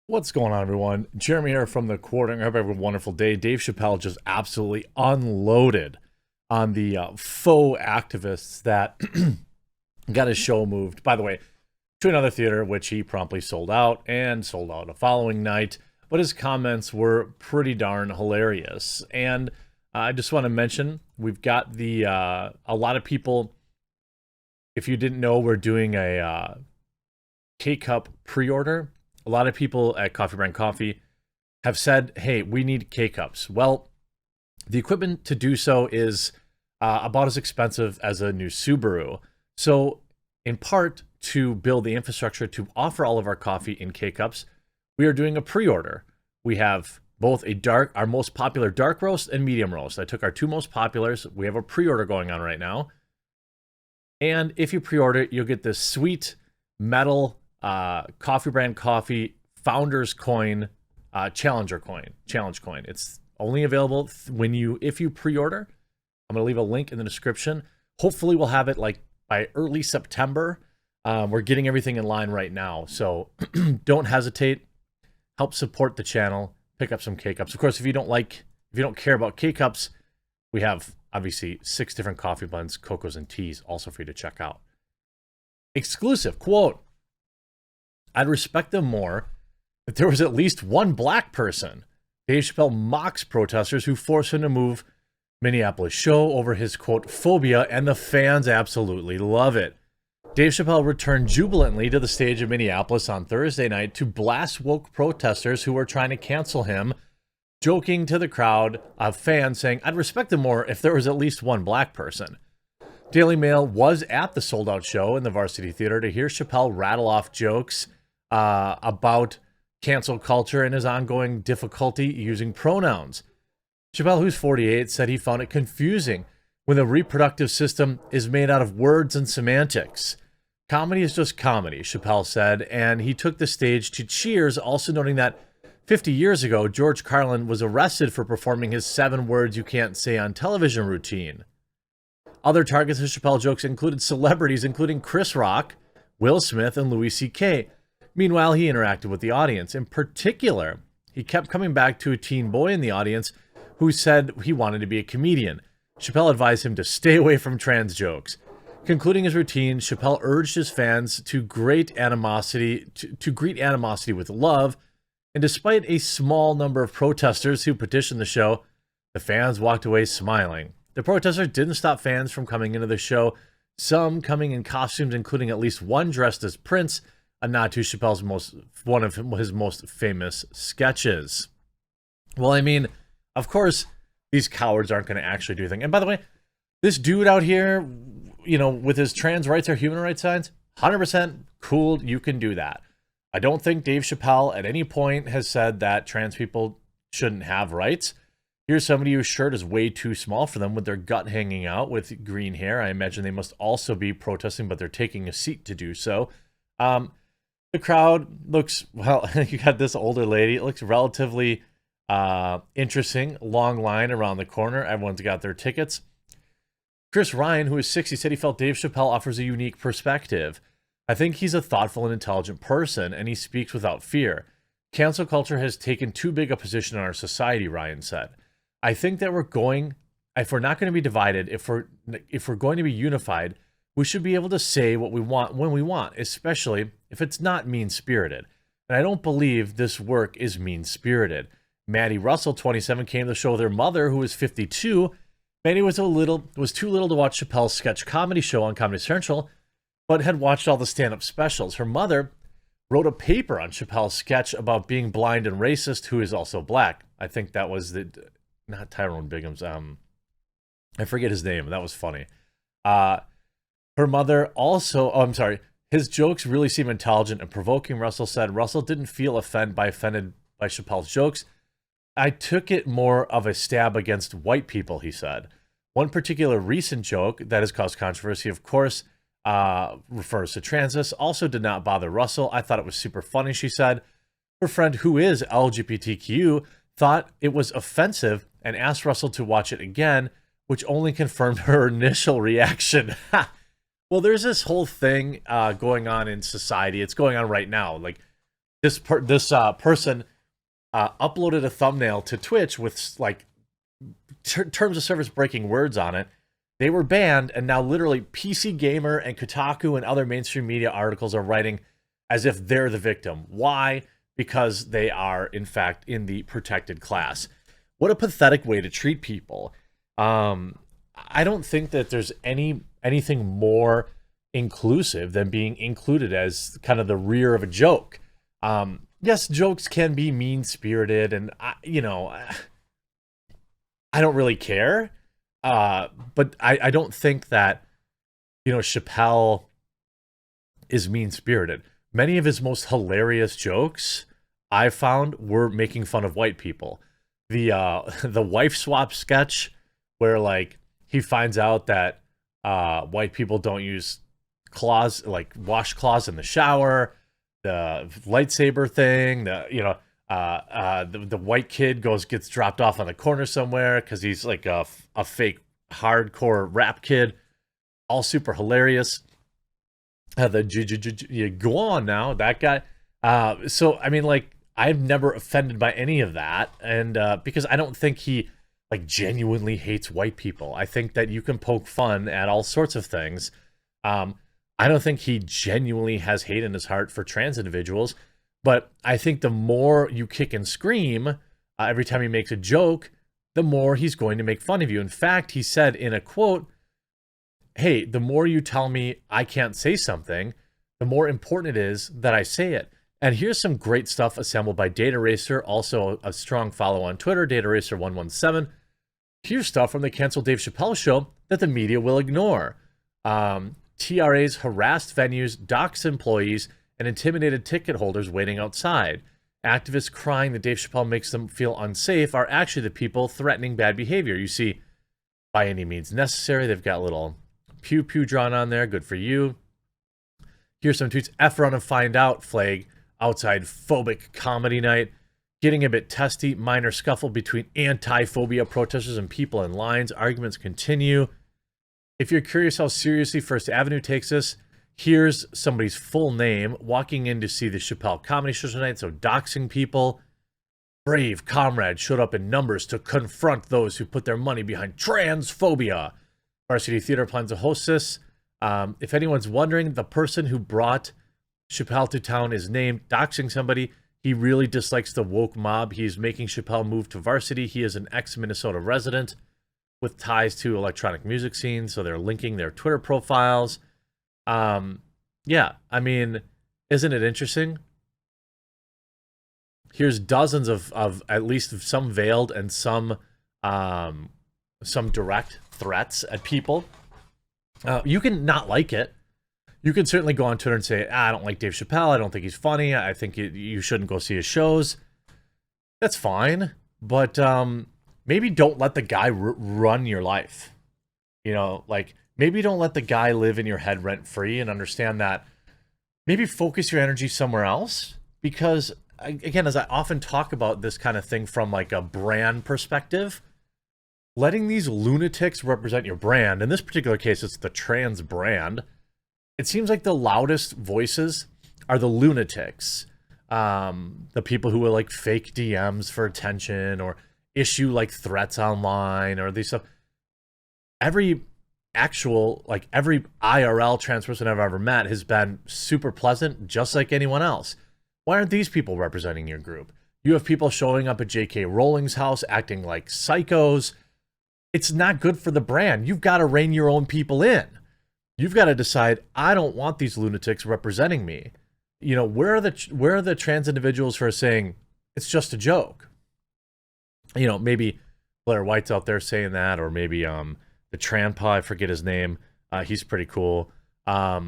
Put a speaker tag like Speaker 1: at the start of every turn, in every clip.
Speaker 1: What's going on, everyone? Jeremy here from the Quartering. I hope you have a wonderful day. Dave Chappelle just absolutely unloaded on the faux activists that got his show moved, by the way, to another theater, which he promptly sold out and sold out the following night. But his comments were pretty darn hilarious. And I just want to mention, we've got a lot of people, if you didn't know, we're doing a K-Cup pre-order. A lot of people at Coffee Brand Coffee have said, hey, we need K-Cups. Well, the equipment to do so is about as expensive as a new Subaru. So in part, to build the infrastructure to offer all of our coffee in K-Cups, we are doing a pre-order. We have both our most popular dark roast and medium roast. I took our two most populars. We have a pre-order going on right now. And if you pre-order, you'll get this sweet metal Coffee Brand Coffee Founders Coin, challenge coin. It's only available if you pre-order. I'm gonna leave a link in the description. Hopefully we'll have it like by early September. We're getting everything in line right now, so don't hesitate. Help support the channel. Pick up some K-Cups. Of course, if you don't care about K-Cups, we have obviously 6 different coffee blends, cocos, and teas also for you to check out. Exclusive quote: I'd respect them more if there was at least one black person. Dave Chappelle mocks protesters who force him to move Minneapolis show over his, quote, phobia, and the fans absolutely love it. Dave Chappelle returned jubilantly to the stage of Minneapolis on Thursday night to blast woke protesters who were trying to cancel him, joking to the crowd of fans, saying, I'd respect them more if there was at least one black person. Daily Mail was at the sold-out show in the Varsity Theater to hear Chappelle rattle off jokes about cancel culture and his ongoing difficulty using pronouns. Chappelle, who's 48, said he found it confusing when the reproductive system is made out of words and semantics. Comedy is just comedy, Chappelle said, and he took the stage to cheers, also noting that 50 years ago, George Carlin was arrested for performing his 7 words you can't say on television routine. Other targets of Chappelle jokes included celebrities, including Chris Rock, Will Smith, and Louis C.K. Meanwhile, he interacted with the audience. In particular, he kept coming back to a teen boy in the audience who said he wanted to be a comedian. Chappelle advised him to stay away from trans jokes. Concluding his routine, Chappelle urged his fans to greet animosity with love, and despite a small number of protesters who petitioned the show, the fans walked away smiling. The protesters didn't stop fans from coming into the show, some coming in costumes, including at least one dressed as Prince, a nod to Chappelle's one of his most famous sketches. Well, I mean, of course, these cowards aren't going to actually do anything. And by the way, this dude out here, with his trans rights or human rights signs, 100% cool, you can do that. I don't think Dave Chappelle at any point has said that trans people shouldn't have rights. Here's somebody whose shirt is way too small for them with their gut hanging out with green hair. I imagine they must also be protesting, but they're taking a seat to do so. The crowd looks, well, you got this older lady. It looks relatively interesting. Long line around the corner. Everyone's got their tickets. Chris Ryan, who is 60, said he felt Dave Chappelle offers a unique perspective. I think he's a thoughtful and intelligent person, and he speaks without fear. Cancel culture has taken too big a position in our society, Ryan said. I think that if we're not going to be divided, if we're going to be unified, we should be able to say what we want when we want, especially if it's not mean-spirited. And I don't believe this work is mean-spirited. Maddie Russell, 27, came to show their mother, who was 52. Maddie was too little to watch Chappelle's sketch comedy show on Comedy Central, but had watched all the stand-up specials. Her mother wrote a paper on Chappelle's sketch about being blind and racist, who is also black. I think that was not Tyrone Biggums. I forget his name. That was funny. Her mother also, his jokes really seem intelligent and provoking, Russell said. Russell didn't feel offended by Chappelle's jokes. I took it more of a stab against white people, he said. One particular recent joke that has caused controversy, of course, refers to transists, also did not bother Russell. I thought it was super funny, she said. Her friend, who is LGBTQ, thought it was offensive and asked Russell to watch it again, which only confirmed her initial reaction. Well, there's this whole thing going on in society. It's going on right now. Like, person uploaded a thumbnail to Twitch with like terms of service breaking words on it. They were banned, and now literally PC Gamer and Kotaku and other mainstream media articles are writing as if they're the victim. Why? Because they are, in fact, in the protected class. What a pathetic way to treat people. I don't think that there's anything more inclusive than being included as kind of the rear of a joke. Yes, jokes can be mean-spirited, and I don't really care. But I don't think that, Chappelle is mean-spirited. Many of his most hilarious jokes, I found, were making fun of white people. The wife swap sketch, where like he finds out that white people don't use cloths, like washcloths in the shower, the lightsaber thing, the white kid gets dropped off on the corner somewhere because he's like a fake hardcore rap kid, all super hilarious. Go on now, that guy. So I mean, like, I've never offended by any of that, and because I don't think he like genuinely hates white people. I think that you can poke fun at all sorts of things. I don't think he genuinely has hate in his heart for trans individuals, but I think the more you kick and scream every time he makes a joke, the more he's going to make fun of you. In fact, he said in a quote, "Hey, the more you tell me I can't say something, the more important it is that I say it." And here's some great stuff assembled by Data Racer, also a strong follow on Twitter, Data Racer 117. Here's stuff from the canceled Dave Chappelle show that the media will ignore. TRAs harassed venues, doxed employees, and intimidated ticket holders waiting outside. Activists crying that Dave Chappelle makes them feel unsafe are actually the people threatening bad behavior. You see, by any means necessary, they've got a little pew pew drawn on there. Good for you. Here's some tweets. F run and find out flag outside phobic comedy night. Getting a bit testy. Minor scuffle between anti-phobia protesters and people in lines. Arguments continue. If you're curious how seriously First Avenue takes this, here's somebody's full name walking in to see the Chappelle comedy show tonight, so doxing people. Brave comrades showed up in numbers to confront those who put their money behind transphobia. Varsity Theater plans to host this. If anyone's wondering, the person who brought Chappelle to town is named doxing somebody. He really dislikes the woke mob. He's making Chappelle move to Varsity. He is an ex-Minnesota resident with ties to electronic music scenes, so they're linking their Twitter profiles. Yeah, I mean, isn't it interesting? Here's dozens of at least some veiled and some direct threats at people. You can not like it. You can certainly go on Twitter and say, I don't like Dave Chappelle. I don't think he's funny. I think you shouldn't go see his shows. That's fine. But maybe don't let the guy run your life. Like, maybe don't let the guy live in your head rent-free, and understand that maybe focus your energy somewhere else. Because, again, as I often talk about this kind of thing from like a brand perspective, letting these lunatics represent your brand, in this particular case, it's the trans brand. It seems like the loudest voices are the lunatics. The people who will like fake DMs for attention or issue like threats online or these stuff. Every IRL trans person I've ever met has been super pleasant, just like anyone else. Why aren't these people representing your group? You have people showing up at J.K. Rowling's house acting like psychos. It's not good for the brand. You've got to rein your own people in. You've got to decide, I don't want these lunatics representing me. Where are the trans individuals who are saying it's just a joke? Maybe Blair White's out there saying that, or maybe the Trampa, I forget his name. He's pretty cool. But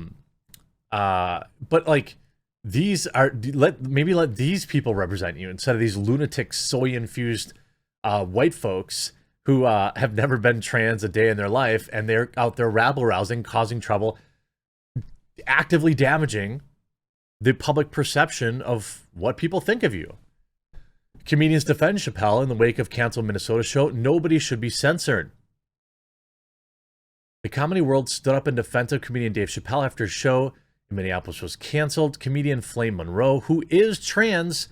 Speaker 1: like, let these people represent you instead of these lunatic soy infused white folks who have never been trans a day in their life, and they're out there rabble-rousing, causing trouble, actively damaging the public perception of what people think of you. Comedians defend Chappelle in the wake of canceled Minnesota show. Nobody should be censored. The comedy world stood up in defense of comedian Dave Chappelle after his show in Minneapolis was canceled. Comedian Flame Monroe, who is trans,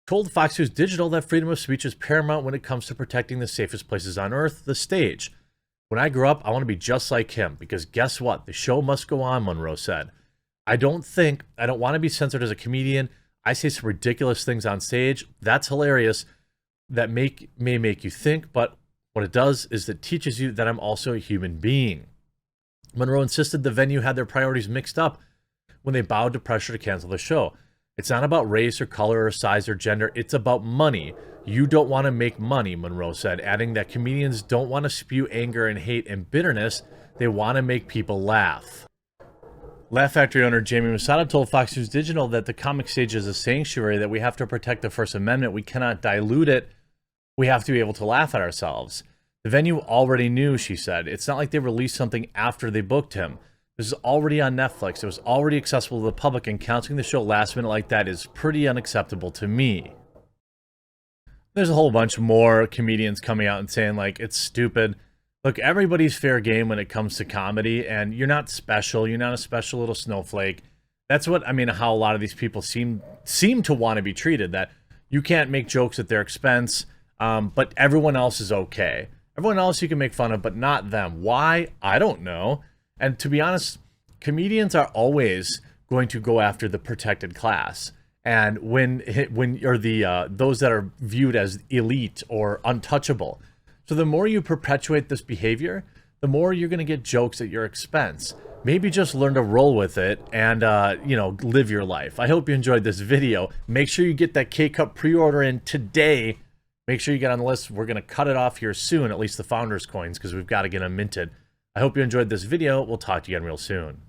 Speaker 1: told Fox News Digital that freedom of speech is paramount when it comes to protecting the safest places on earth, the stage. When I grow up, I want to be just like him, because guess what? The show must go on, Monroe said. I don't want to be censored as a comedian. I say some ridiculous things on stage. That's hilarious. That may make you think, but what it does is it teaches you that I'm also a human being. Monroe insisted the venue had their priorities mixed up when they bowed to pressure to cancel the show. It's not about race or color or size or gender. It's about money. You don't want to make money, Monroe said, adding that comedians don't want to spew anger and hate and bitterness. They want to make people laugh. Laugh Factory owner Jamie Masada told Fox News Digital that the comic stage is a sanctuary, that we have to protect the First Amendment. We cannot dilute it. We have to be able to laugh at ourselves. The venue already knew, she said. It's not like they released something after they booked him. This is already on Netflix. It was already accessible to the public, and canceling the show last minute like that is pretty unacceptable to me. There's a whole bunch more comedians coming out and saying, like, it's stupid. Look, everybody's fair game when it comes to comedy, and you're not special. You're not a special little snowflake. That's what, I mean, how a lot of these people seem to want to be treated, that you can't make jokes at their expense, but everyone else is okay. Everyone else you can make fun of, but not them. Why? I don't know. And to be honest, comedians are always going to go after the protected class. And when you're those that are viewed as elite or untouchable. So the more you perpetuate this behavior, the more you're going to get jokes at your expense. Maybe just learn to roll with it and, live your life. I hope you enjoyed this video. Make sure you get that K-Cup pre-order in today. Make sure you get on the list. We're going to cut it off here soon, at least the Founders coins, because we've got to get them minted. I hope you enjoyed this video. We'll talk to you again real soon.